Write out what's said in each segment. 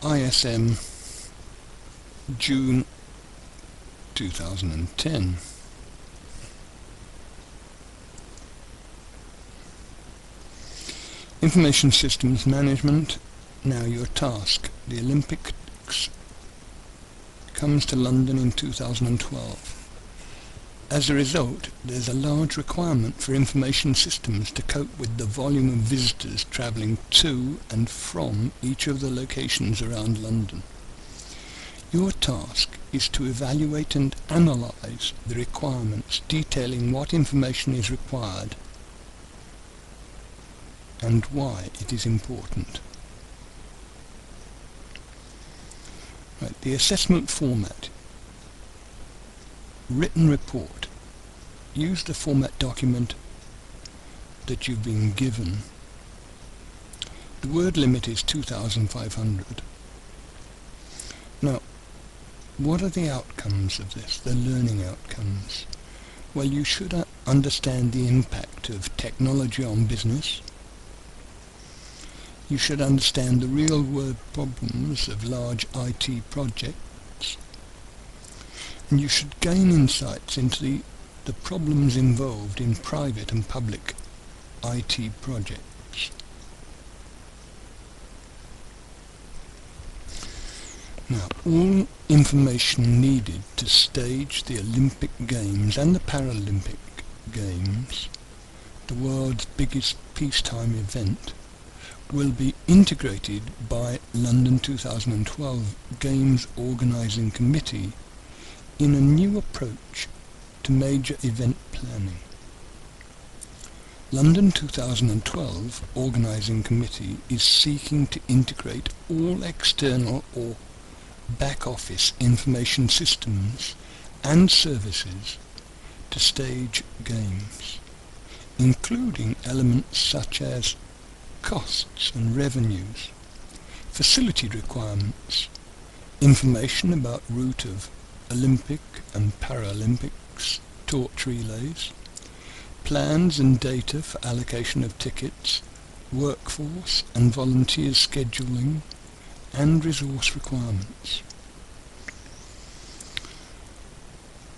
ISM June 2010. Information Systems Management, now your task. The Olympics comes to London in 2012. As a result, there's a large requirement for information systems to cope with the volume of visitors travelling to and from each of the locations around London. Your task is to evaluate and analyse the requirements detailing what information is required and why it is important. Right, the assessment format. Written report. Use the format document that you've been given. The word limit is 2,500. Now, what are the outcomes of this, the learning outcomes? Well, you should understand the impact of technology on business. You should understand the real-world problems of large IT projects. And you should gain insights into the problems involved in private and public IT projects. Now, all information needed to stage the Olympic Games and the Paralympic Games, the world's biggest peacetime event, will be integrated by London 2012 Games Organising Committee in a new approach to major event planning. London 2012 Organising Committee is seeking to integrate all external or back-office information systems and services to stage games, including elements such as costs and revenues, facility requirements, information about route of Olympic and Paralympics torch relays, plans and data for allocation of tickets, workforce and volunteer scheduling, and resource requirements.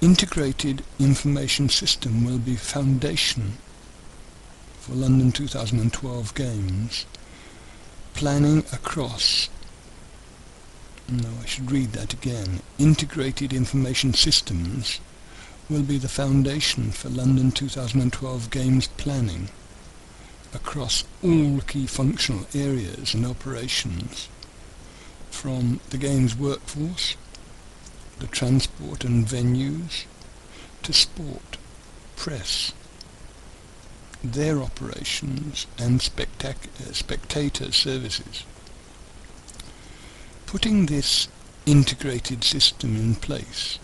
Integrated information system will be foundation for London 2012 Games. Planning across, Integrated information systems will be the foundation for London 2012 Games planning across all key functional areas and operations, from the Games workforce, the transport and venues, to sport, press, their operations and spectator services. Putting this integrated system in place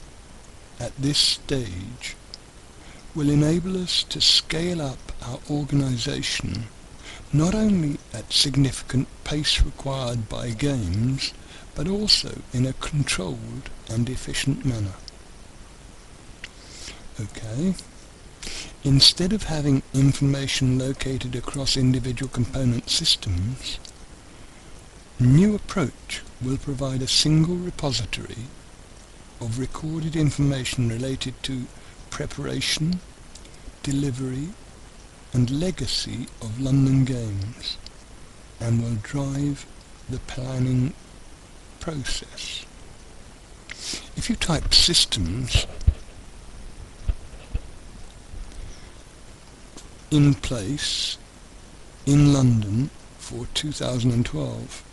at this stage will enable us to scale up our organisation not only at significant pace required by games, but also in a controlled and efficient manner. Okay. Instead of having information located across individual component systems, new approach will provide a single repository of recorded information related to preparation, delivery and legacy of London Games, and will drive the planning process. If you type systems in place in London for 2012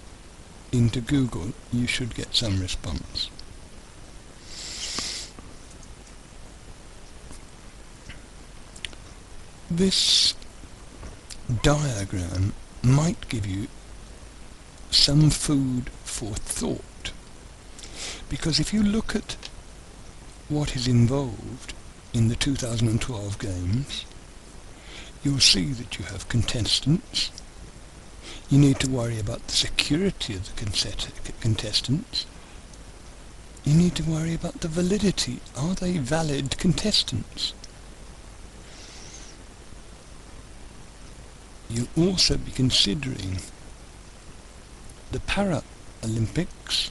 into Google, you should get some response. This diagram might give you some food for thought, because if you look at what is involved in the 2012 Games, you'll see that you have contestants. You need to worry about the security of the contestants. You need to worry about the validity. Are they valid contestants? You'll also be considering the para Olympics,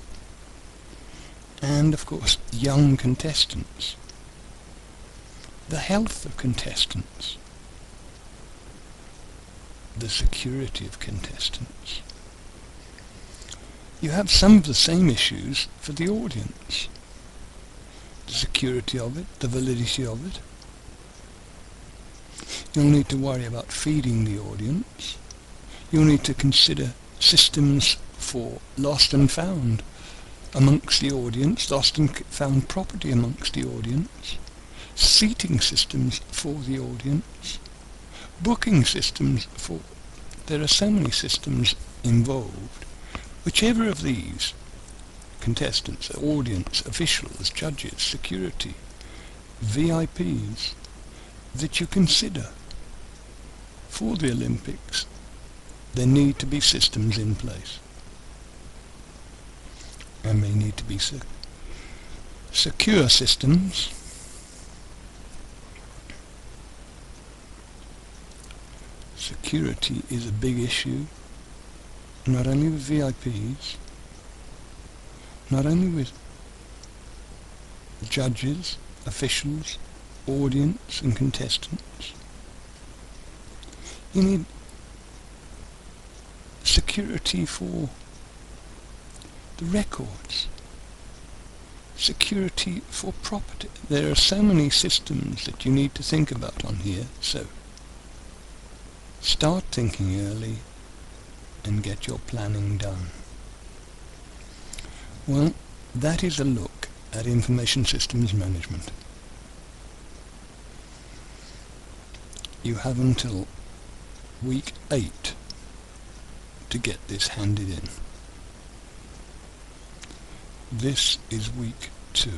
and of course young contestants, the health of contestants, the security of contestants. You have some of the same issues for the audience, the security of it, the validity of it. You'll need to worry about feeding the audience. You'll need to consider systems for lost and found amongst the audience, lost and found property amongst the audience, seating systems for the audience, booking systems for... There are so many systems involved. Whichever of these, contestants, audience, officials, judges, security, VIPs, that you consider for the Olympics, there need to be systems in place. And they need to be secure systems. Security is a big issue, not only with VIPs, not only with judges, officials, audience and contestants. You need security for the records, security for property. There are so many systems that you need to think about on here, so start thinking early and get your planning done. Well, that is a look at information systems management. You have until week 8 to get this handed in. This is week 2.